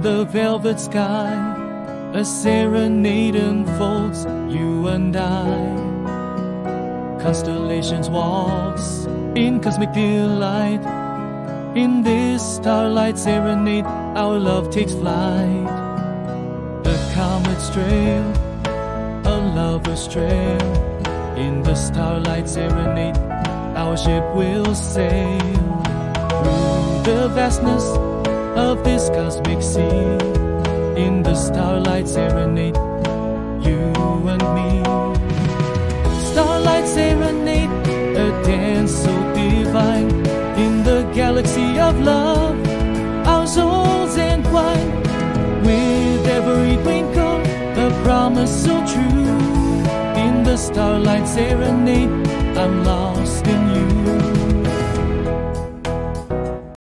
the velvet sky, a serenade unfolds, you and I. Constellations walks in cosmic delight. In this starlight serenade, our love takes flight. A comet's trail, a lover's trail. In the starlight serenade, our ship will sail through the vastness of this cosmic sea. In the starlight serenade, you and me. Starlight serenade, a dance so divine. In the galaxy of love, our souls entwine. With every twinkle, a promise so true. In the starlight serenade, I'm lost in